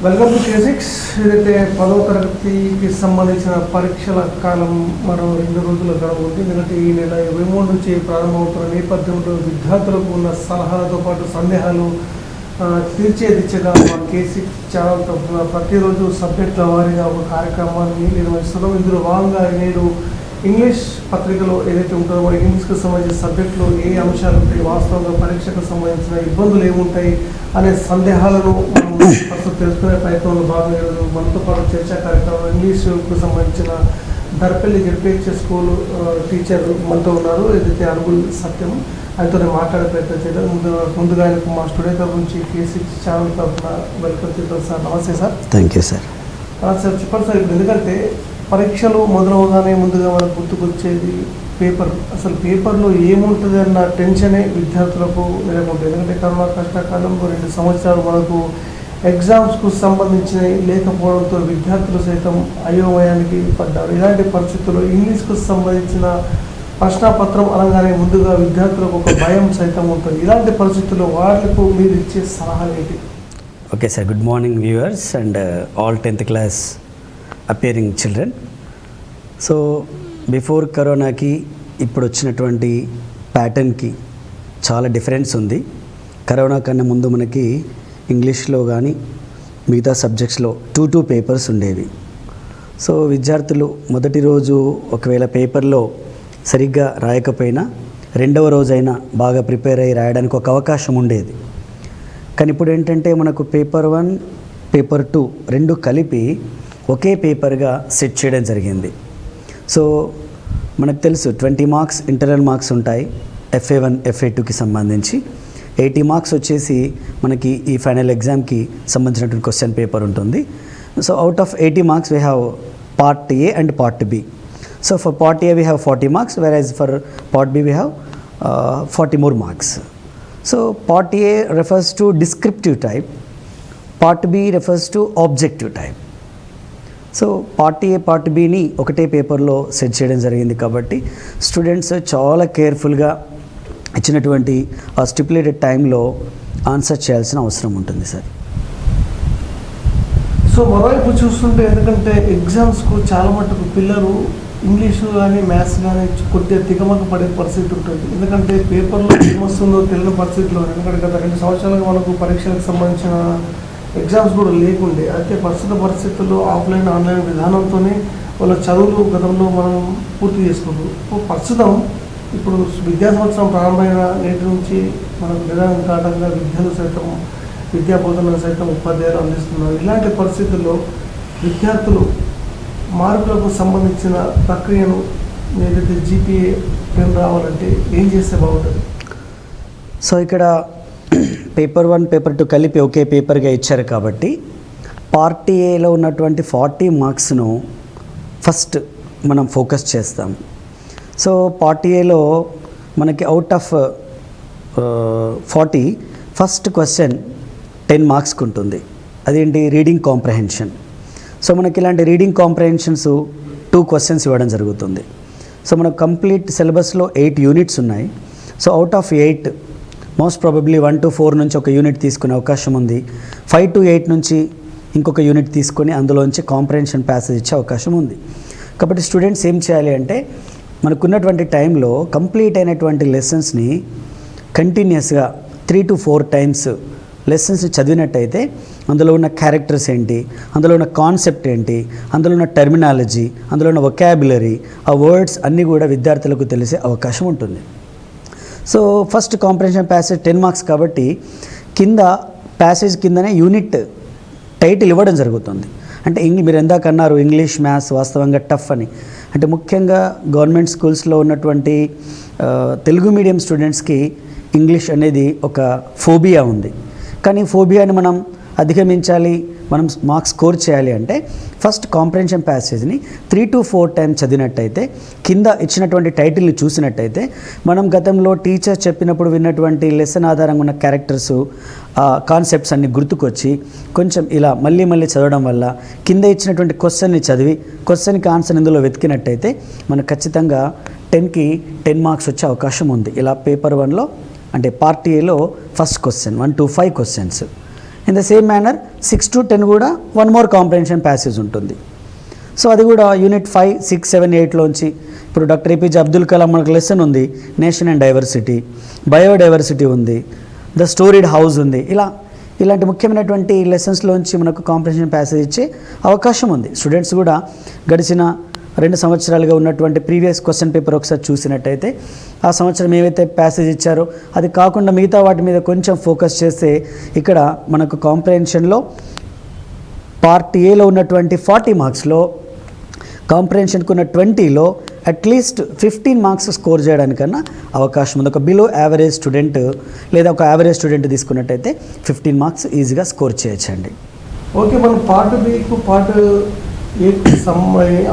Welcome to K6. ఏదైతే 10వ తరగతికి సంబంధించిన పరీక్షల కాలం మరో 2 రోజులు గడవబోతుంది. ఎందుకంటే ఈ నెల 23 నుంచి ప్రారంభమవుతున్న నేపథ్యంలో విద్యార్థులకు ఉన్న సలహాలతో పాటు సందేహాలు తీర్చే దిశగా మా K6 ఛానల్ తరఫున ప్రతిరోజు సబ్జెక్టుల వారీగా ఒక కార్యక్రమాన్ని నిర్వహిస్తున్నాం. ఇందులో భాగంగా నేడు ఇంగ్లీష్ పత్రికలో ఏదైతే ఉంటుందో ఇంగ్లీష్కి సంబంధించిన సబ్జెక్టులో ఏ అంశాలు ఉంటాయి, వాస్తవంగా పరీక్షకు సంబంధించిన ఇబ్బందులు ఏముంటాయి అనే సందేహాలను మనం ప్రస్తుతం తెలుసుకునే ప్రయత్నంలో భాగంగా ఈరోజు మనతో పాటు చర్చా కార్యక్రమం ఇంగ్లీష్కు సంబంధించిన దర్పల్లి జెడ్పీహెచ్ఎస్ స్కూల్ టీచర్ మనతో ఉన్నారు. ఏదైతే అరుగుల్ సత్యం, ఆయనతో మాట్లాడే ప్రయత్నం చేద్దాం. ముందుగా ఆయనకు మా స్టూడియో తరఫు నుంచి K6 ఛానల్ తరఫున వెల్కమ్ చేద్దాం సార్. నమస్తే sir. Thank you sir. Sir చెప్పండి సార్, ఇప్పుడు ఎందుకంటే పరీక్షలు మొదలవగానే ముందుగా మనకు గుర్తుకొచ్చేది పేపర్. అసలు పేపర్లో ఏముంటుంది అన్న టెన్షనే విద్యార్థులకు నెలకొంటుంది. ఎందుకంటే కరోనా కష్టకాలంలో 2 సంవత్సరాలు మనకు ఎగ్జామ్స్కు సంబంధించినవి లేకపోవడంతో విద్యార్థులు సైతం అయోమయానికి పడ్డారు. ఇలాంటి పరిస్థితుల్లో ఇంగ్లీష్కు సంబంధించిన ప్రశ్నపత్రం అనగానే ముందుగా విద్యార్థులకు ఒక భయం సైతం ఉంటుంది. ఇలాంటి పరిస్థితుల్లో వాళ్లకు మీరు ఇచ్చే సలహాలు ఏంటి? Okay sir, good morning viewers and all 10th class appearing children. So before కరోనాకి ఇప్పుడు వచ్చినటువంటి ప్యాటర్న్కి చాలా డిఫరెన్స్ ఉంది. కరోనా కన్నా ముందు మనకి ఇంగ్లీష్లో కానీ మిగతా సబ్జెక్ట్స్లో 2 పేపర్స్ ఉండేవి. సో విద్యార్థులు మొదటి రోజు ఒకవేళ పేపర్లో సరిగ్గా రాయకపోయినా 2వ రోజైనా బాగా ప్రిపేర్ అయ్యి రాయడానికి ఒక అవకాశం ఉండేది. కానీ ఇప్పుడు ఏంటంటే మనకు పేపర్ 1, పేపర్ 2 2 కలిపి ఒకే పేపర్గా సెట్ చేయడం జరిగింది. సో మనకు తెలుసు 20 మార్క్స్ ఇంటర్నల్ మార్క్స్ ఉంటాయి FA1 FA2కి సంబంధించి. 80 మార్క్స్ వచ్చేసి మనకి ఈ ఫైనల్ ఎగ్జామ్కి సంబంధించినటువంటి క్వశ్చన్ పేపర్ ఉంటుంది. So out of 80 marks we have part A and part B. So for part A we have 40 marks, whereas for part B we have 40 more marks. So part A refers to descriptive type, part B refers to objective type. So part A part Bని ఒకటే పేపర్లో set చేయడం జరిగింది. కాబట్టి students చాలా కేర్ఫుల్గా ఇచ్చినటువంటి ఆ స్టిపులేటెడ్ టైంలో ఆన్సర్ చేయాల్సిన అవసరం ఉంటుంది సార్. సో మరోవైపు చూస్తుంటే ఎందుకంటే ఎగ్జామ్స్కు చాలా మటుకు పిల్లలు ఇంగ్లీషు కానీ మ్యాథ్స్ కానీ కొద్దిగా తికమక పడే పరిస్థితి ఉంటుంది. ఎందుకంటే పేపర్లో ఏమొస్తుందో తెలియని పరిస్థితిలో, ఎందుకంటే గత 2 సంవత్సరాలుగా మనకు పరీక్షలకు సంబంధించిన ఎగ్జామ్స్ కూడా లేకుండే. అయితే ప్రస్తుత పరిస్థితుల్లో ఆఫ్లైన్ ఆన్లైన్ విధానంతోనే వాళ్ళ చదువులు గతంలో మనం పూర్తి చేసుకుంటాం. ప్రస్తుతం ఇప్పుడు విద్యా సంవత్సరం ప్రారంభమైన నేటి నుంచి మనకు నిరంతరంగా విద్యలు సైతం విద్యా బోధనలు సైతం ఉపాధ్యాయులు అందిస్తున్నారు. ఇలాంటి పరిస్థితుల్లో విద్యార్థులు మార్కులకు సంబంధించిన ప్రక్రియను ఏదైతే GPA 10 రావాలంటే ఏం చేస్తే బాగుంటుంది? సో ఇక్కడ పేపర్ 1 పేపర్ 2 కలిపి ఒకే పేపర్గా ఇచ్చారు కాబట్టి పార్ట్ Aలో ఉన్నటువంటి 40 మార్క్స్ను ఫస్ట్ మనం ఫోకస్ చేస్తాం. సో పార్ట్ Aలో మనకి అవుట్ ఆఫ్ 40 ఫస్ట్ క్వశ్చన్ 10 మార్క్స్కి ఉంటుంది. అదేంటి? Reading comprehension. సో మనకి ఇలాంటి రీడింగ్ కాంప్రహెన్షన్స్ 2 క్వశ్చన్స్ ఇవ్వడం జరుగుతుంది. సో మనకు కంప్లీట్ సిలబస్లో 8 యూనిట్స్ ఉన్నాయి. So out of 8 most probably 1 to 4 నుంచి ఒక యూనిట్ తీసుకునే అవకాశం ఉంది. 5 to 8 నుంచి ఇంకొక యూనిట్ తీసుకొని అందులోంచి కాంప్రహెన్షన్ ప్యాసేజ్ ఇచ్చే అవకాశం ఉంది. కాబట్టి స్టూడెంట్స్ ఏం చేయాలి అంటే మనకున్నటువంటి టైంలో కంప్లీట్ అయినటువంటి లెసన్స్ని కంటిన్యూస్గా 3 to 4 టైమ్స్ లెసన్స్ చదివినట్టయితే అందులో ఉన్న క్యారెక్టర్స్ ఏంటి, అందులో ఉన్న కాన్సెప్ట్ ఏంటి, అందులో ఉన్న టెర్మినాలజీ, అందులో ఉన్న వొకాబులరీ, ఆ వర్డ్స్ అన్నీ కూడా విద్యార్థులకు తెలిసే అవకాశం ఉంటుంది. So first comprehension passage 10 marks కాబట్టి కింద ప్యాసేజ్ కిందనే యూనిట్ టైటిల్ ఇవ్వడం జరుగుతుంది. అంటే మీరు ఎందాక అన్నారు ఇంగ్లీష్ మ్యాథ్స్ వాస్తవంగా టఫ్ అని. అంటే ముఖ్యంగా గవర్నమెంట్ స్కూల్స్లో ఉన్నటువంటి తెలుగు మీడియం స్టూడెంట్స్కి ఇంగ్లీష్ అనేది ఒక ఫోబియా ఉంది. కానీ ఫోబియాని మనం అధిగమించాలి, మనం మార్క్స్ స్కోర్ చేయాలి అంటే ఫస్ట్ కాంప్రహెన్షన్ ప్యాసేజ్ని 3 to 4 టైమ్స్ చదివినట్టయితే, కింద ఇచ్చినటువంటి టైటిల్ని చూసినట్టయితే మనం గతంలో టీచర్ చెప్పినప్పుడు విన్నటువంటి లెసన్ ఆధారంగా ఉన్న క్యారెక్టర్స్, కాన్సెప్ట్స్ అన్ని గుర్తుకొచ్చి కొంచెం ఇలా మళ్ళీ మళ్ళీ చదవడం వల్ల కింద ఇచ్చినటువంటి క్వశ్చన్ని చదివి క్వశ్చన్కి ఆన్సర్ ఇందులో వెతికినట్టయితే మనకు ఖచ్చితంగా 10కి 10 మార్క్స్ వచ్చే అవకాశం ఉంది. ఇలా పేపర్ 1లో అంటే పార్ట్ Aలో first question 1 to 5 questions, in the same manner 6 to 10 కూడా వన్ మోర్ కాంప్రహెన్షన్ ప్యాసేజ్ ఉంటుంది. సో అది కూడా యూనిట్ 5, 6, 7, 8లోంచి ఇప్పుడు డాక్టర్ ఏపీజే అబ్దుల్ కలాం మనకు లెసన్ ఉంది, నేషన్ అండ్ డైవర్సిటీ, బయోడైవర్సిటీ ఉంది, ద స్టోరీడ్ హౌస్ ఉంది. ఇలాంటి ముఖ్యమైనటువంటి లెసన్స్లోంచి మనకు కాంప్రహెన్షన్ ప్యాసేజ్ ఇచ్చే అవకాశం ఉంది. స్టూడెంట్స్ కూడా గడిచిన 2 సంవత్సరాలుగా ఉన్నటువంటి ప్రీవియస్ క్వశ్చన్ పేపర్ ఒకసారి చూసినట్టయితే ఆ సంవత్సరం ఏవైతే ప్యాసేజ్ ఇచ్చారో అది కాకుండా మిగతా వాటి మీద కొంచెం ఫోకస్ చేస్తే ఇక్కడ మనకు కాంప్రహెన్షన్లో పార్ట్ ఏలో ఉన్నటువంటి 40 మార్క్స్లో కాంప్రహెన్షన్కు ఉన్న 20లో అట్లీస్ట్ 15 మార్క్స్ స్కోర్ చేయడానికన్నా అవకాశం ఉంది. ఒక బిలో యావరేజ్ స్టూడెంట్ లేదా ఒక యావరేజ్ స్టూడెంట్ తీసుకున్నట్టయితే 15 మార్క్స్ ఈజీగా స్కోర్ చేయొచ్చండి. ఓకే, మనం పార్ట్ బికు పార్ట్ ఏకి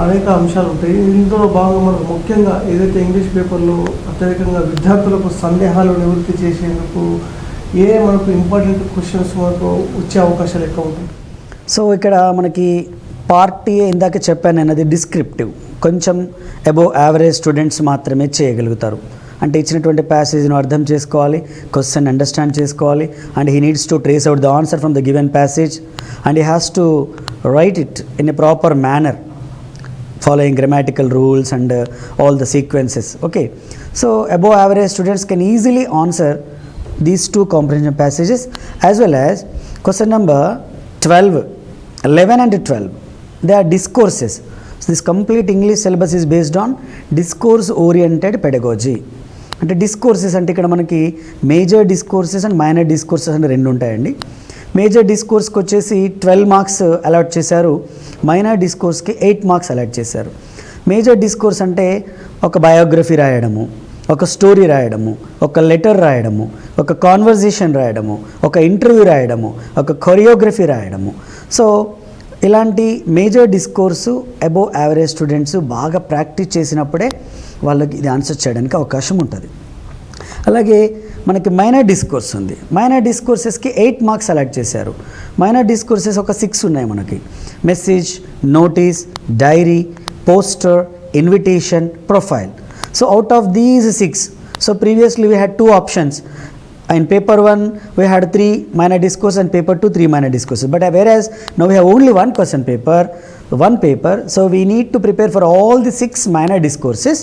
అనేక అంశాలు ఉంటాయి. ఇందులో భాగంగా మనకు ముఖ్యంగా ఏదైతే ఇంగ్లీష్ పేపర్లో అత్యధికంగా విద్యార్థులకు సందేహాలు నివృత్తి చేసేందుకు మనకు ఇంపార్టెంట్ క్వశ్చన్స్ మనకు వచ్చే అవకాశాలు ఎక్కువ ఉంటాయి. సో ఇక్కడ మనకి పార్ట్ ఏ ఇందాక చెప్పాను అన్నది డిస్క్రిప్టివ్, కొంచెం అబోవ్ యావరేజ్ స్టూడెంట్స్ మాత్రమే చేయగలుగుతారు. అంటే ఇచ్చినటువంటి ప్యాసేజ్ను అర్థం చేసుకోవాలి, క్వశ్చన్ అండర్స్టాండ్ చేసుకోవాలి, and he needs to trace out the answer from the given passage and he has to write it in a proper manner following grammatical rules and all the sequences. Okay, so above average students can easily answer these 2 comprehension passages, as well as question number 12, 11 and 12, they are discourses. So this complete English syllabus is based on discourse oriented pedagogy. అంటే discourses అంటే ఇక్కడ మనకి major discourses and minor discourses అని 2 ఉంటాయండి. Major డిస్కోర్స్కి వచ్చేసి 12 marks allot చేశారు, minor డిస్కోర్స్కి 8 మార్క్స్ అలాట్ చేశారు. మేజర్ డిస్కోర్స్ అంటే ఒక బయోగ్రఫీ రాయడము, ఒక స్టోరీ రాయడము, ఒక లెటర్ రాయడము, ఒక కాన్వర్జేషన్ రాయడము, ఒక ఇంటర్వ్యూ రాయడము, ఒక కొరియోగ్రఫీ రాయడము. సో ఇలాంటి major discourse above average students బాగా ప్రాక్టీస్ చేసినప్పుడే వాళ్ళకి ఇది ఆన్సర్ చేయడానికి అవకాశం ఉంటుంది. అలాగే మనకి మైనర్ డిస్కోర్స్ ఉంది. మైనర్ డిస్కోర్సెస్కి 8 మార్క్స్ సెలెక్ట్ చేశారు. మైనర్ డిస్కోర్సెస్ ఒక 6 ఉన్నాయి మనకి: message, notice, diary, poster, invitation, profile. So out of these 6, so previously we had 2 options. In paper 1 we had 3 minor discourse and paper 2 3 minor discourses, but whereas now we have only one question paper, one paper, so we need to prepare for all the 6 minor discourses.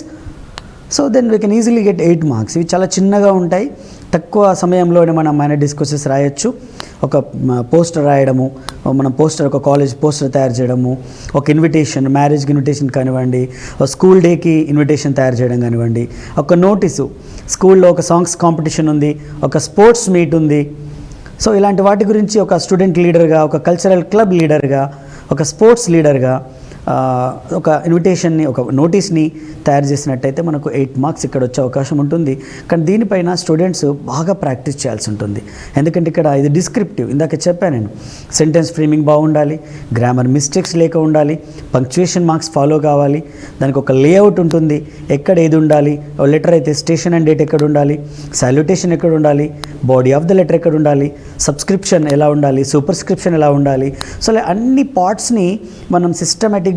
So then we can easily get 8 marks. ఇవి చాలా చిన్నగా ఉంటాయి, తక్కువ సమయంలోనే మనం minor discourses రాయొచ్చు. ఒక poster రాయడము, మనం ఒక కాలేజ్ పోస్టర్ తయారు చేయడము, ఒక ఇన్విటేషన్, మ్యారేజ్కి ఇన్విటేషన్ కానివ్వండి, ఒక స్కూల్ డేకి ఇన్విటేషన్ తయారు చేయడం కానివ్వండి, ఒక నోటీసు, స్కూల్లో ఒక సాంగ్స్ కాంపిటీషన్ ఉంది, ఒక స్పోర్ట్స్ మీట్ ఉంది. సో ఇలాంటి వాటి గురించి ఒక స్టూడెంట్ లీడర్గా, ఒక కల్చరల్ క్లబ్ లీడర్గా, ఒక స్పోర్ట్స్ లీడర్గా ఒక ఇన్విటేషన్ని, ఒక నోటీస్ని తయారు చేసినట్టయితే మనకు 8 మార్క్స్ ఇక్కడ వచ్చే అవకాశం ఉంటుంది. కానీ దీనిపైన స్టూడెంట్స్ బాగా ప్రాక్టీస్ చేయాల్సి ఉంటుంది. ఎందుకంటే ఇక్కడ ఇది డిస్క్రిప్టివ్, ఇందాక చెప్పాను నేను, సెంటెన్స్ ఫ్రేమింగ్ బాగుండాలి, గ్రామర్ మిస్టేక్స్ లేక ఉండాలి, పంక్చుయేషన్ మార్క్స్ ఫాలో కావాలి, దానికి ఒక లేఅవుట్ ఉంటుంది, ఎక్కడ ఏది ఉండాలి, లెటర్ అయితే స్టేషన్ అండ్ డేట్ ఎక్కడ ఉండాలి, సాల్యుటేషన్ ఎక్కడ ఉండాలి, బాడీ ఆఫ్ ద లెటర్ ఎక్కడ ఉండాలి, సబ్స్క్రిప్షన్ ఎలా ఉండాలి, సూపర్స్క్రిప్షన్ ఎలా ఉండాలి. సో అన్ని పార్ట్స్ని మనం సిస్టమేటిక్గా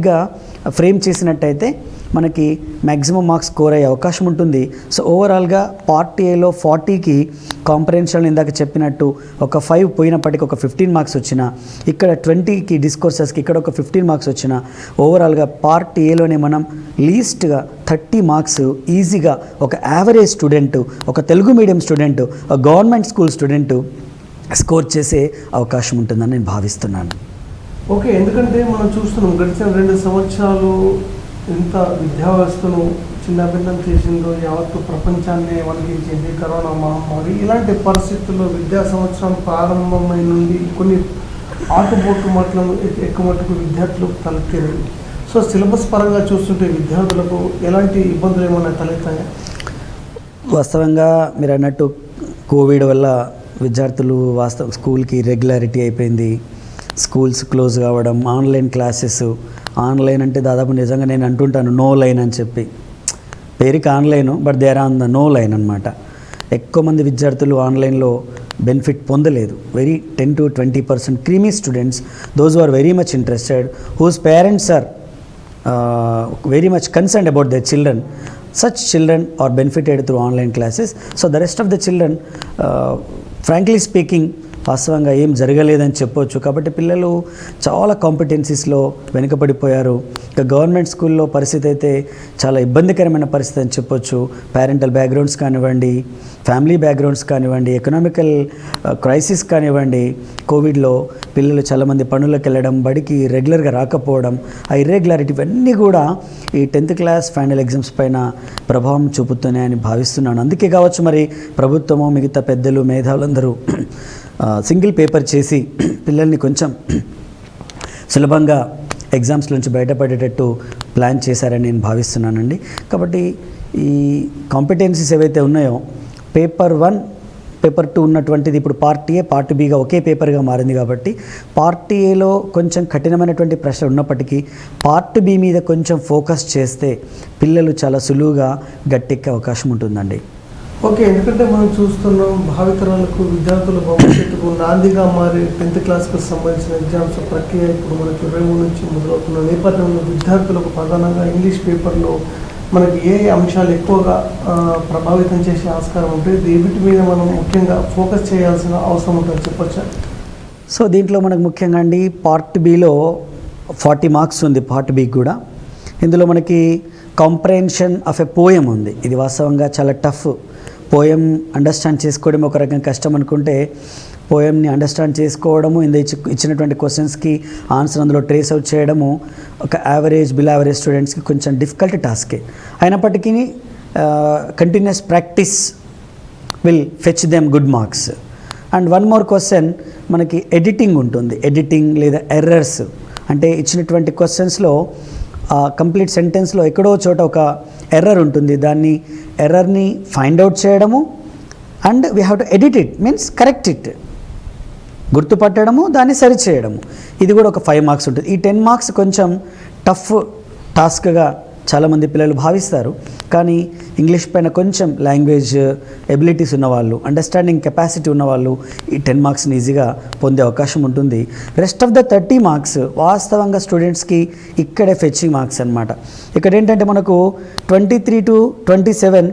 ఫ్రేమ్ చేసినట్టయితే మనకి మ్యాక్సిమం మార్క్స్ స్కోర్ అయ్యే అవకాశం ఉంటుంది. సో ఓవరాల్గా పార్ట్ ఏలో 40కి కాంప్రహెన్షన్ ఇందాక చెప్పినట్టు ఒక 5 పోయినప్పటికీ ఒక 15 మార్క్స్ వచ్చిన, ఇక్కడ 20కి డిస్కోర్సెస్కి ఇక్కడ ఒక 15 మార్క్స్ వచ్చిన, ఓవరాల్గా పార్ట్ ఏలోనే మనం లీస్ట్గా 30 మార్క్స్ ఈజీగా ఒక యావరేజ్ స్టూడెంట్, ఒక తెలుగు మీడియం స్టూడెంట్, ఒక గవర్నమెంట్ స్కూల్ స్టూడెంట్ స్కోర్ చేసే అవకాశం ఉంటుందని నేను భావిస్తున్నాను. ఓకే, ఎందుకంటే మనం చూస్తున్నాం గడిచిన 2 సంవత్సరాలు ఎంత విద్యా వ్యవస్థను చిన్నభిన్నం చేసిందో, యావత్తు ప్రపంచాన్ని వణికించింది కరోనా మహమ్మారి. ఇలాంటి పరిస్థితుల్లో విద్యా సంవత్సరం ప్రారంభమైన నుండి కొన్ని ఆటుపోటు మట్లను ఎక్కుమట్టుకు విద్యార్థులు తలెత్తారు. సో సిలబస్ పరంగా చూస్తుంటే విద్యార్థులకు ఎలాంటి ఇబ్బందులు ఏమైనా తలెత్తాయా? వాస్తవంగా మీరు అన్నట్టు కోవిడ్ వల్ల విద్యార్థులు స్కూల్కి రెగ్యులారిటీ అయిపోయింది, స్కూల్స్ క్లోజ్ కావడం, ఆన్లైన్ క్లాసెస్. ఆన్లైన్ అంటే దాదాపు నిజంగా నేను అంటుంటాను నో లైన్ అని చెప్పి, పేరుకి online but they are on the no line అనమాట. ఎక్కువ మంది విద్యార్థులు ఆన్లైన్లో బెనిఫిట్ పొందలేదు. Very 10 to 20% creamy students, those who are very much interested, whose parents are very much concerned about their children, such children are benefited through online classes. So the rest of the children, frankly speaking, వాస్తవంగా ఏం జరగలేదని చెప్పొచ్చు. కాబట్టి పిల్లలు చాలా కాంపిటెన్సీస్లో వెనుకబడిపోయారు. ఇక government స్కూల్లో పరిస్థితి అయితే చాలా ఇబ్బందికరమైన పరిస్థితి అని చెప్పొచ్చు. పేరెంటల్ బ్యాక్గ్రౌండ్స్ కానివ్వండి, ఫ్యామిలీ బ్యాక్గ్రౌండ్స్ కానివ్వండి, ఎకనామికల్ క్రైసిస్ కానివ్వండి, కోవిడ్లో పిల్లలు చాలామంది పనులకు వెళ్ళడం, బడికి రెగ్యులర్గా రాకపోవడం, ఆ ఇర్రెగ్యులారిటీ ఇవన్నీ కూడా ఈ 10th క్లాస్ ఫైనల్ ఎగ్జామ్స్ పైన ప్రభావం చూపుతున్నాయని భావిస్తున్నాను. అందుకే కావచ్చు మరి ప్రభుత్వము, మిగతా పెద్దలు, మేధావులందరూ సింగిల్ పేపర్ చేసి పిల్లల్ని కొంచెం సులభంగా ఎగ్జామ్స్ నుంచి బయటపడేటట్టు ప్లాన్ చేశారని నేను భావిస్తున్నానండి. కాబట్టి ఈ కాంపిటెన్సీస్ ఏవైతే ఉన్నాయో పేపర్ 1, పేపర్ 2 ఉన్నటువంటిది ఇప్పుడు పార్ట్ ఏ, పార్ట్ బిగా ఒకే పేపర్గా మారింది. కాబట్టి పార్ట్ ఏలో కొంచెం కఠినమైనటువంటి ప్రశ్నలు ఉన్నప్పటికీ పార్ట్ బి మీద కొంచెం ఫోకస్ చేస్తే పిల్లలు చాలా సులువుగా గట్టెక్కే అవకాశం ఉంటుందండి. ఓకే, ఎందుకంటే మనం చూస్తున్నాం భావితరాలకు విద్యార్థుల భవిష్యత్తుకు నాందిగా మారే 10th క్లాస్కు సంబంధించిన ఎగ్జామ్స్ ప్రక్రియ ఇప్పుడు మనకి 23 నుంచి మొదలవుతున్న నేపథ్యంలో విద్యార్థులకు ప్రధానంగా ఇంగ్లీష్ పేపర్లో మనకి ఏ అంశాలు ఎక్కువగా ప్రభావితం చేసే ఆస్కారం ఉంటుంది, వీటి మీద మనం ముఖ్యంగా ఫోకస్ చేయాల్సిన అవసరం ఉంటుంది చెప్పొచ్చా? సో దీంట్లో మనకు ముఖ్యంగా అండి పార్ట్ బిలో 40 మార్క్స్ ఉంది. పార్ట్ బి కూడా ఇందులో మనకి కాంప్రహెన్షన్ ఆఫ్ ఎ పోయం ఉంది. ఇది వాస్తవంగా చాలా టఫ్. పోయం అండర్స్టాండ్ చేసుకోవడం ఒక రకంగా కష్టం అనుకుంటే, పోయంని అండర్స్టాండ్ చేసుకోవడము, ఇచ్చినటువంటి క్వశ్చన్స్కి ఆన్సర్ అందులో ట్రేస్ అవుట్ చేయడము ఒక యావరేజ్, బిలో యావరేజ్ స్టూడెంట్స్కి కొంచెం డిఫికల్ట్ టాస్కే. అయినప్పటికీ continuous practice will fetch them good marks. And one more question మనకి ఎడిటింగ్ ఉంటుంది. ఎడిటింగ్ లేదా ఎర్రర్స్ అంటే ఇచ్చినటువంటి క్వశ్చన్స్లో కంప్లీట్ సెంటెన్స్లో ఎక్కడో చోట ఒక ఎర్రర్ ఉంటుంది. దాన్ని ఎర్రర్ని ఫైండ్ అవుట్ చేయడము and we have to edit it, means correct it, గుర్తుపట్టడము, దాన్ని సరి చేయడము. ఇది కూడా ఒక 5 మార్క్స్ ఉంటుంది. ఈ 10 మార్క్స్ కొంచెం టఫ్ టాస్క్గా చాలామంది పిల్లలు భావిస్తారు. కానీ ఇంగ్లీష్ పైన కొంచెం లాంగ్వేజ్ ఎబిలిటీస్ ఉన్నవాళ్ళు, అండర్స్టాండింగ్ కెపాసిటీ ఉన్నవాళ్ళు ఈ 10 మార్క్స్ని ఈజీగా పొందే అవకాశం ఉంటుంది. రెస్ట్ ఆఫ్ ద 30 మార్క్స్ వాస్తవంగా స్టూడెంట్స్కి ఇక్కడే ఫెచింగ్ మార్క్స్ అనమాట. ఇక్కడ ఏంటంటే మనకు 23 to 27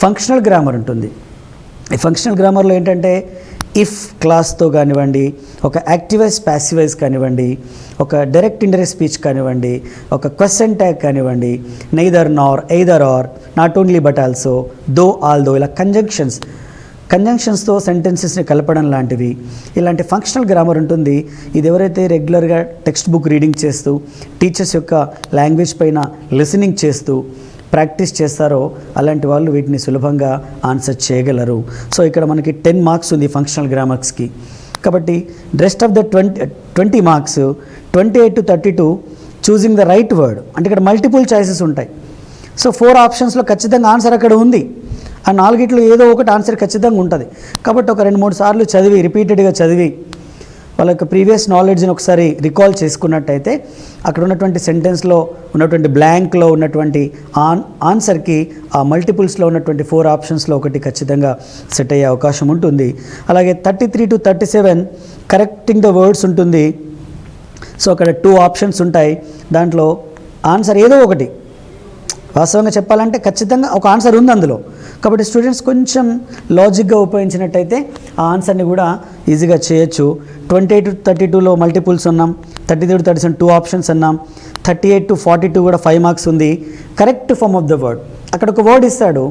ఫంక్షనల్ గ్రామర్ ఉంటుంది. ఈ ఫంక్షనల్ గ్రామర్లో ఏంటంటే ఇఫ్ క్లాస్తో కానివ్వండి, ఒక యాక్టివైజ్ ప్యాసివైజ్ కానివ్వండి, ఒక డైరెక్ట్ ఇండైరెక్ట్ స్పీచ్ కానివ్వండి, ఒక క్వశ్చన్ ట్యాగ్ కానివ్వండి, neither Nar, either are, not only but also, though although, ఇలా కంజంక్షన్స్తో సెంటెన్సెస్ని కలపడం లాంటివి, ఇలాంటి ఫంక్షనల్ గ్రామర్ ఉంటుంది. ఇది ఎవరైతే రెగ్యులర్గా టెక్స్ట్ బుక్ రీడింగ్ చేస్తూ టీచర్స్ యొక్క లాంగ్వేజ్ పైన లిసనింగ్ చేస్తూ ప్రాక్టీస్ చేస్తారో అలాంటి వాళ్ళు వీటిని సులభంగా ఆన్సర్ చేయగలరు. సో ఇక్కడ మనకి 10 మార్క్స్ ఉంది ఫంక్షనల్ గ్రామర్స్కి. కాబట్టి rest of the 20 marks 28 to 32 choosing the right word. అంటే ఇక్కడ మల్టిపుల్ చాయిసెస్ ఉంటాయి. సో 4 ఆప్షన్స్లో ఖచ్చితంగా ఆన్సర్ అక్కడ ఉంది. ఆ 4 ఏదో ఒకటి ఆన్సర్ ఖచ్చితంగా ఉంటుంది. కాబట్టి ఒక 2-3 సార్లు చదివి, రిపీటెడ్గా చదివి వాళ్ళ యొక్క ప్రీవియస్ నాలెడ్జ్ని ఒకసారి రికాల్ చేసుకున్నట్టయితే అక్కడ ఉన్నటువంటి సెంటెన్స్లో ఉన్నటువంటి బ్లాంక్లో ఉన్నటువంటి ఆన్సర్కి ఆ మల్టిపుల్స్లో ఉన్నటువంటి 4 ఆప్షన్స్లో ఒకటి ఖచ్చితంగా సెట్ అయ్యే అవకాశం ఉంటుంది. అలాగే 33 to 37 కరెక్టింగ్ ద వర్డ్స్ ఉంటుంది. సో అక్కడ 2 ఆప్షన్స్ ఉంటాయి. దాంట్లో ఆన్సర్ ఏదో ఒకటి, వాస్తవంగా చెప్పాలంటే ఖచ్చితంగా ఒక ఆన్సర్ ఉంది అందులో. కాబట్టి స్టూడెంట్స్ కొంచెం లాజిక్గా ఉపయోగించినట్టయితే ఆ ఆన్సర్ని కూడా ఈజీగా చేయొచ్చు. 28 to 32లో మల్టిపుల్స్ ఉన్నాం, 33 to 37 2 ఆప్షన్స్ అన్నాం, 38 to 42 కూడా 5 మార్క్స్ ఉంది. Correct form of the word, అక్కడ ఒక వర్డ్ ఇస్తాడు,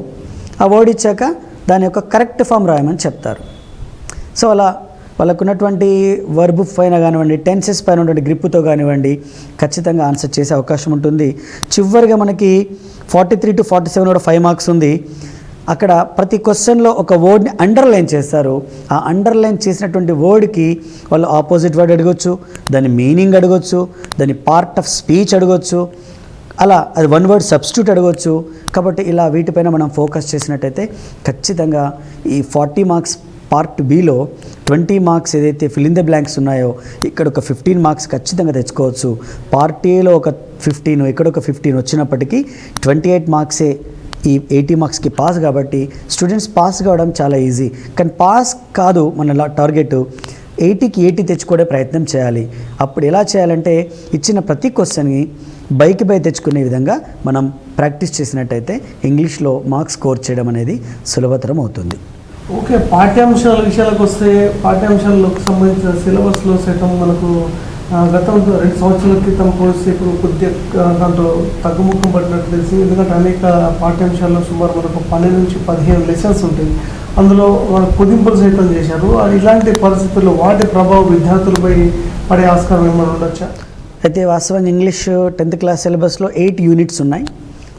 ఆ వర్డ్ ఇచ్చాక దాని యొక్క కరెక్ట్ ఫామ్ రాయమని చెప్తారు. సో అలా వాళ్ళకున్నటువంటి వర్బ్ పైన కానివ్వండి, టెన్సెస్ పైన ఉన్నటువంటి గ్రిప్పుతో కానివ్వండి ఖచ్చితంగా ఆన్సర్ చేసే అవకాశం ఉంటుంది. చివరిగా మనకి 43 to 47 కూడా 5 మార్క్స్ ఉంది. అక్కడ ప్రతి క్వశ్చన్లో ఒక వర్డ్ని అండర్లైన్ చేస్తారు. ఆ అండర్లైన్ చేసినటువంటి వర్డ్కి వాళ్ళు ఆపోజిట్ వర్డ్ అడగొచ్చు, దాని మీనింగ్ అడగొచ్చు, దాని పార్ట్ ఆఫ్ స్పీచ్ అడగొచ్చు, అలా అది 1 వర్డ్ సబ్స్టిట్యూట్ అడగొచ్చు. కాబట్టి ఇలా వీటిపైన మనం ఫోకస్ చేసినట్టయితే ఖచ్చితంగా ఈ 40 మార్క్స్ పార్ట్ బిలో 20 మార్క్స్ ఏదైతే ఫిల్ ఇన్ ద బ్లాంక్స్ ఉన్నాయో ఇక్కడ ఒక 15 మార్క్స్ ఖచ్చితంగా తెచ్చుకోవచ్చు. పార్ట్ ఏలో ఒక 15, ఇక్కడ ఒక 15 వచ్చినప్పటికీ 28 మార్క్సే ఈ 80 మార్క్స్కి పాస్. కాబట్టి స్టూడెంట్స్ పాస్ కావడం చాలా ఈజీ. కానీ పాస్ కాదు మన టార్గెట్, 80కి 80 తెచ్చుకోవడే ప్రయత్నం చేయాలి. అప్పుడు ఎలా చేయాలంటే ఇచ్చిన ప్రతి క్వశ్చన్ని బైకి బై తెచ్చుకునే విధంగా మనం ప్రాక్టీస్ చేసినట్టయితే ఇంగ్లీష్లో మార్క్స్ స్కోర్ చేయడం అనేది సులభతరం అవుతుంది. ఓకే, పాఠ్యాంశాల విషయాలకు వస్తే పాఠ్యాంశాలకు సంబంధించిన సిలబస్లో సైతం మనకు గతం 2 సంవత్సరాల క్రితం పోలిస్తే ఇప్పుడు కొద్దిగా దాంట్లో తగ్గుముఖం పడినట్టు తెలిసి, ఎందుకంటే అనేక పాఠ్యాంశాల్లో సుమారు మనకు 12 నుంచి 15 లెసన్స్ ఉంటాయి. అందులో మన కుదింపులు సైతం చేశారు. ఇలాంటి పరిస్థితుల్లో వాటి ప్రభావం విద్యార్థులపై పడే ఆస్కారం ఏమైనా ఉండొచ్చా? అయితే వాస్తవంగా ఇంగ్లీష్ 10th క్లాస్ సిలబస్లో 8 యూనిట్స్ ఉన్నాయి.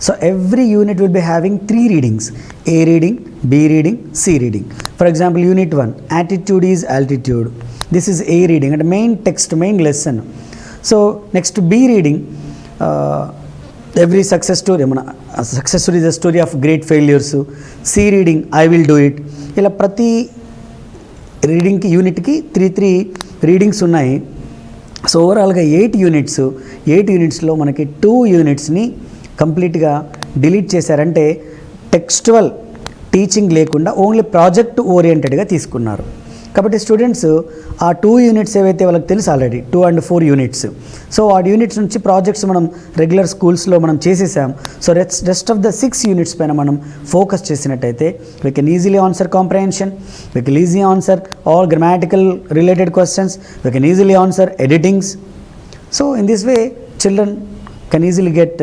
So every unit will be having 3 readings, A reading, B reading, C reading. For example unit 1 attitude is altitude, this is A reading అంటే main text, main lesson. So next B reading, every success story, మన success story is the story of great failures. C reading I will do it. ఇలా ప్రతి రీడింగ్కి యూనిట్కి 3 readings ఉన్నాయి. So ఓవరాల్గా 8 యూనిట్స్లో మనకి 2 యూనిట్స్ని కంప్లీట్గా delete చేశారంటే టెక్స్చువల్ టీచింగ్ లేకుండా ఓన్లీ ప్రాజెక్ట్ ఓరియంటెడ్గా తీసుకున్నారు. కాబట్టి స్టూడెంట్స్ ఆ 2 యూనిట్స్ ఏవైతే వాళ్ళకి తెలుసు ఆల్రెడీ 2 and 4 యూనిట్స్, సో ఆ యూనిట్స్ నుంచి ప్రాజెక్ట్స్ మనం రెగ్యులర్ స్కూల్స్లో మనం చేసేసాం. So rest of the 6 units పైన మనం ఫోకస్ చేసినట్టయితే we can easily answer comprehension, we can easy answer all grammatical related questions, we can easily answer editings. So in this way children can easily get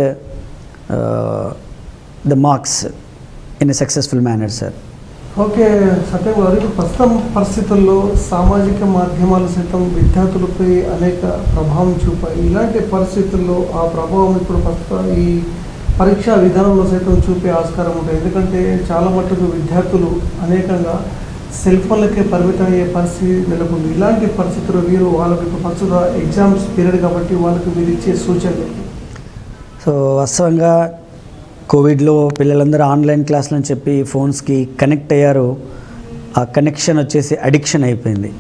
the marks in a successful manner, sir. Okay Satyam గారు, ప్రస్తుతం పరిస్థితుల్లో సామాజిక మాధ్యమాలు సైతం విద్యార్థులపై అనేక ప్రభావం చూపాయి. ఇలాంటి పరిస్థితుల్లో ఆ ప్రభావం ఇప్పుడు ప్రస్తుతం ఈ పరీక్షా విధానంలో సైతం చూపే ఆస్కారం ఉంటుంది. ఎందుకంటే చాలా మట్టుకు విద్యార్థులు అనేకంగా సెల్ ఫోన్లకే పరిమితం అయ్యే పరిస్థితి నెలకొంది. ఇలాంటి పరిస్థితుల్లో మీరు వాళ్ళకి ఇప్పుడు ప్రస్తుత ఎగ్జామ్స్ పీరియడ్ కాబట్టి వాళ్ళకి మీరు ఇచ్చే సూచనలు? సో వాస్తవంగా కోవిడ్లో పిల్లలందరూ ఆన్లైన్ క్లాసులు అని చెప్పి ఫోన్స్కి కనెక్ట్ అయ్యారు. ఆ కనెక్షన్ వచ్చేసి అడిక్షన్ అయిపోయింది.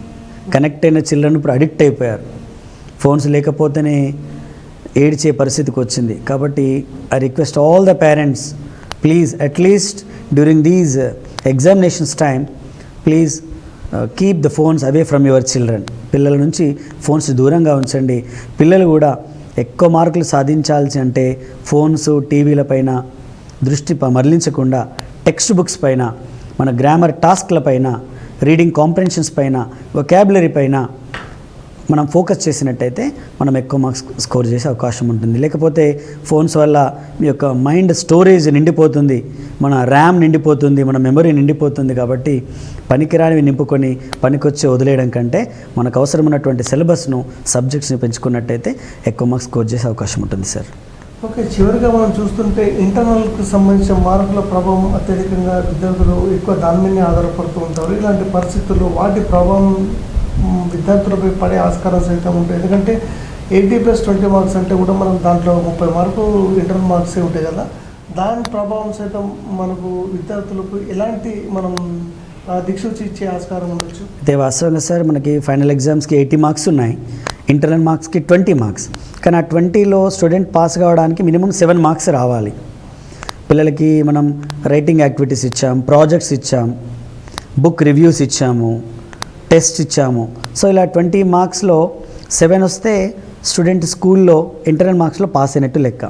కనెక్ట్ అయిన చిల్డ్రన్ ఇప్పుడు అడిక్ట్ అయిపోయారు. ఫోన్స్ లేకపోతేనే ఏడ్చే పరిస్థితికి వచ్చింది. కాబట్టి I request all the parents, please at least during these examinations time please keep the phones away from your children. పిల్లల నుంచి ఫోన్స్ దూరంగా ఉంచండి. పిల్లలు కూడా ఎక్కువ మార్కులు సాధించాల్సి అంటే ఫోన్స్, టీవీల పైన దృష్టి మరలించకుండా టెక్స్ట్ బుక్స్ పైన, మన గ్రామర్ టాస్క్ల పైన, రీడింగ్ కాంప్రహెన్షన్స్ పైన, వొకాబులరీ పైన మనం ఫోకస్ చేసినట్టయితే మనం ఎక్కువ మార్క్స్ స్కోర్ చేసే అవకాశం ఉంటుంది. లేకపోతే ఫోన్స్ వల్ల మీ యొక్క మైండ్ స్టోరేజ్ నిండిపోతుంది, మన ర్యామ్ నిండిపోతుంది, మన మెమరీ నిండిపోతుంది. కాబట్టి పనికిరానివి నింపుకొని పనికొచ్చి వదిలేయడం కంటే మనకు అవసరమైనటువంటి సిలబస్ను, సబ్జెక్ట్స్ని పెంచుకున్నట్టయితే ఎక్కువ మార్క్స్ స్కోర్ చేసే అవకాశం ఉంటుంది, సార్. ఓకే, చివరిగా మనం చూస్తుంటే ఇంటర్నల్కి సంబంధించిన మార్కుల ప్రభావం అత్యధికంగా విద్యార్థులు ఎక్కువ దాని మీదనే ఆధారపడుతూ ఉంటారు. ఇలాంటి పరిస్థితుల్లో వాటి ప్రభావం విద్యార్థులపై పడే ఆస్కారం సైతం ఉంటాయి. ఎందుకంటే 80+20 మార్క్స్ అంటే కూడా మనం దాంట్లో 30 మార్కులు ఇంటర్నల్ మార్క్సే ఉంటాయి కదా. దాని ప్రభావం సైతం మనకు విద్యార్థులకు ఎలాంటి మనం దిక్సూచి ఇచ్చే ఆస్కారం ఉండొచ్చు? అయితే వాస్తవంగా సార్ మనకి ఫైనల్ ఎగ్జామ్స్కి 80 మార్క్స్ ఉన్నాయి, ఇంటర్నల్ మార్క్స్కి 20 మార్క్స్. కానీ ఆ 20లో స్టూడెంట్ పాస్ కావడానికి మినిమం 7 మార్క్స్ రావాలి. పిల్లలకి మనం రైటింగ్ యాక్టివిటీస్ ఇచ్చాం, ప్రాజెక్ట్స్ ఇచ్చాం, బుక్ రివ్యూస్ ఇచ్చాము, టెస్ట్ ఇచ్చాము. సో ఇలా 20 మార్క్స్లో 7 వస్తే స్టూడెంట్ స్కూల్లో ఇంటర్నల్ మార్క్స్లో పాస్ అయినట్టు లెక్క.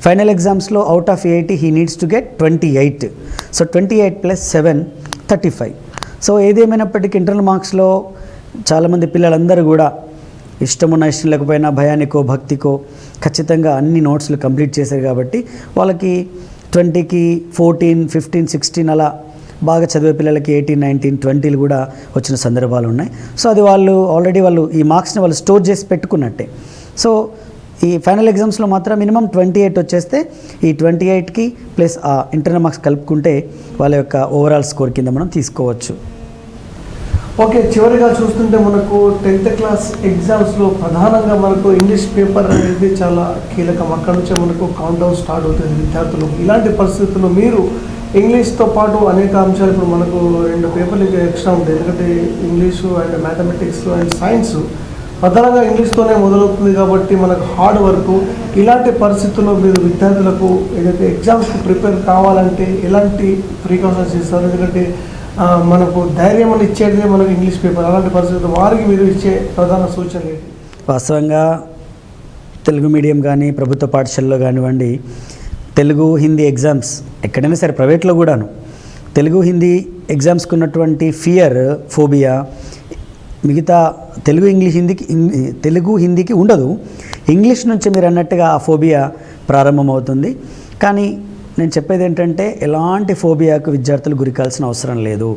ఫైనల్ ఎగ్జామ్స్లో out of 80 he needs to get 28. So 28 + 7 35. So ఏదేమైనప్పటికీ ఇంటర్నల్ మార్క్స్లో చాలామంది పిల్లలందరూ కూడా ఇష్టమున్న ఇష్టం లేకపోయినా భయానికో భక్తికో ఖచ్చితంగా అన్ని నోట్స్లు కంప్లీట్ చేశారు. కాబట్టి వాళ్ళకి 20కి 14, 15, 16 అలా బాగా చదివే పిల్లలకి 18, 19, 20లు కూడా వచ్చిన సందర్భాలు ఉన్నాయి. సో అది వాళ్ళు ఆల్రెడీ ఈ మార్క్స్ని వాళ్ళు స్టోర్ చేసి పెట్టుకున్నట్టే. సో ఈ ఫైనల్ ఎగ్జామ్స్లో మాత్రం మినిమం 28 వచ్చేస్తే ఈ 28కి ప్లస్ ఆ ఇంటర్నల్ మార్క్స్ కలుపుకుంటే వాళ్ళ యొక్క ఓవరాల్ స్కోర్ కింద మనం తీసుకోవచ్చు. ఓకే, చివరిగా చూస్తుంటే మనకు 10th క్లాస్ ఎగ్జామ్స్లో ప్రధానంగా మనకు ఇంగ్లీష్ పేపర్ అనేది చాలా కీలకం. అక్కడ నుంచే మనకు కౌంట్ డౌన్ స్టార్ట్ అవుతుంది విద్యార్థులకు. ఇలాంటి పరిస్థితుల్లో మీరు ఇంగ్లీష్తో పాటు అనేక అంశాలు, ఇప్పుడు మనకు 2 పేపర్లు ఇంకా ఎక్స్ట్రా ఉంటాయి. ఎందుకంటే English and mathematics and science ప్రధానంగా ఇంగ్లీష్తోనే మొదలవుతుంది కాబట్టి మనకు హార్డ్ వర్క్. ఇలాంటి పరిస్థితుల్లో మీరు విద్యార్థులకు ఏదైతే ఎగ్జామ్స్కి ప్రిపేర్ కావాలంటే ఎలాంటి ప్రికాషన్స్ ఇస్తారు? ఎందుకంటే మనకు ధైర్యం అని ఇచ్చేది మనకు ఇంగ్లీష్ పేపర్. అలాంటి పరిస్థితుల్లో వారికి మీరు ఇచ్చే ప్రధాన సూచనలు ఏంటి? వాస్తవంగా తెలుగు మీడియం కానీ ప్రభుత్వ పాఠశాలలో కానివ్వండి, తెలుగు హిందీ ఎగ్జామ్స్ ఎక్కడైనా సరే ప్రైవేట్లో కూడాను తెలుగు హిందీ ఎగ్జామ్స్కి ఉన్నటువంటి ఫియర్, ఫోబియా మిగతా తెలుగు హిందీకి ఉండదు. ఇంగ్లీష్ నుంచి మీరు అన్నట్టుగా ఆ ఫోబియా ప్రారంభమవుతుంది. కానీ నేను చెప్పేది ఏంటంటే ఎలాంటి ఫోబియాకు విద్యార్థులు గురికాల్సిన అవసరం లేదు,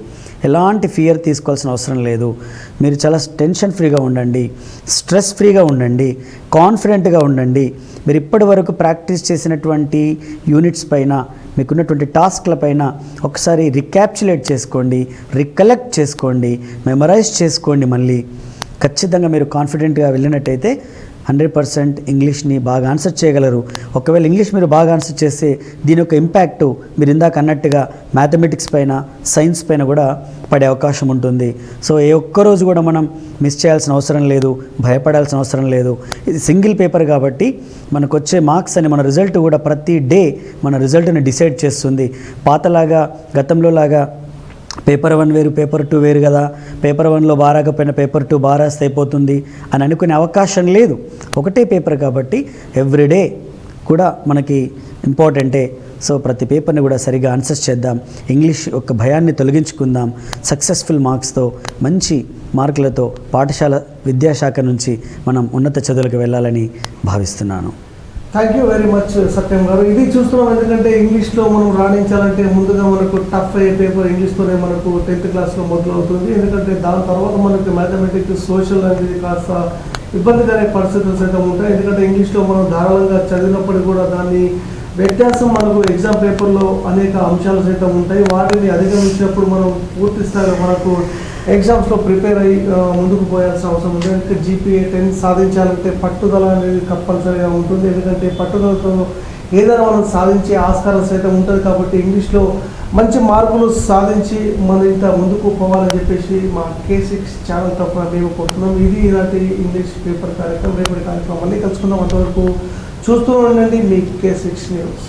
ఎలాంటి ఫియర్ తీసుకోవాల్సిన అవసరం లేదు. మీరు చాలా టెన్షన్ ఫ్రీగా ఉండండి, స్ట్రెస్ ఫ్రీగా ఉండండి, కాన్ఫిడెంట్గా ఉండండి. మీరు ఇప్పటి వరకు ప్రాక్టీస్ చేసినటువంటి యూనిట్స్ పైన, మీకున్నటువంటి టాస్క్ల పైన ఒకసారి రిక్యాప్చులేట్ చేసుకోండి, రికలెక్ట్ చేసుకోండి, మెమరైజ్ చేసుకోండి. మళ్ళీ ఖచ్చితంగా మీరు కాన్ఫిడెంట్గా వెళ్ళినట్టయితే 100% ఇంగ్లీష్ని బాగా ఆన్సర్ చేయగలరు. ఒకవేళ ఇంగ్లీష్ మీరు బాగా ఆన్సర్ చేస్తే దీని యొక్క ఇంపాక్ట్ మీరు ఇందాక అన్నట్టుగా మ్యాథమెటిక్స్ పైన, సైన్స్ పైన కూడా పడే అవకాశం ఉంటుంది. సో ఏ ఒక్కరోజు కూడా మనం మిస్ చేయాల్సిన అవసరం లేదు, భయపడాల్సిన అవసరం లేదు. ఇది సింగిల్ పేపర్ కాబట్టి మనకు వచ్చే మార్క్స్ అని మన రిజల్ట్ కూడా ప్రతి డే మన రిజల్ట్ని డిసైడ్ చేస్తుంది. పాతలాగా గతంలో లాగా పేపర్ 1 వేరు, పేపర్ 2 వేరు కదా, పేపర్ 1లో బాగా రాకపోయినా పేపర్ 2 బాగా రాస్తే అయిపోతుంది అని అనుకునే అవకాశం లేదు. ఒకటే పేపర్ కాబట్టి ఎవ్రీడే కూడా మనకి ఇంపార్టెంటే. సో ప్రతి పేపర్ని కూడా సరిగా ఆన్సర్ చేద్దాం, ఇంగ్లీష్ యొక్క భయాన్ని తొలగించుకుందాం. సక్సెస్ఫుల్ మార్క్స్తో, మంచి మార్కులతో పాఠశాల విద్యాశాఖ నుంచి మనం ఉన్నత చదువులకు వెళ్ళాలని భావిస్తున్నాను. థ్యాంక్ యూ వెరీ మచ్ సత్యం గారు. ఇది చూస్తున్నాం, ఎందుకంటే ఇంగ్లీష్లో మనం రాణించాలంటే ముందుగా మనకు టఫ్ అయ్యే పేపర్ ఇంగ్లీష్తోనే మనకు 10th క్లాస్లో మొదలవుతుంది. ఎందుకంటే దాని తర్వాత మనకి మ్యాథమెటిక్స్, సోషల్ అనేది కాస్త ఇబ్బందికర పరిస్థితులు సైతం ఉంటాయి. ఎందుకంటే ఇంగ్లీష్లో మనం ధారాళంగా చదివినప్పుడు కూడా దాన్ని వ్యత్యాసం మనకు ఎగ్జామ్ పేపర్లో అనేక అంశాలు సైతం ఉంటాయి. వాటిని అధిగమించినప్పుడు మనం పూర్తి స్థాయిలో మనకు ఎగ్జామ్స్లో ప్రిపేర్ అయ్యి ముందుకు పోయాల్సిన అవసరం ఉంది. ఎందుకంటే GPA 10 సాధించాలంటే పట్టుదల అనేది కంపల్సరీగా ఉంటుంది. ఎందుకంటే పట్టుదలతో ఏదైనా మనం సాధించే ఆస్కారం సైతం ఉంటుంది. కాబట్టి ఇంగ్లీష్లో మంచి మార్కులు సాధించి మనం ఇంత ముందుకు పోవాలని చెప్పేసి మా K6 ఛానల్ తరఫున మేము కోరుతున్నాం. ఇది ఇలాంటి ఇంగ్లీష్ పేపర్ కార్యక్రమం. రేపటి కార్యక్రమం మళ్ళీ కలుసుకుందాం. అంతవరకు చూస్తూ ఉండండి మీ K6 న్యూస్.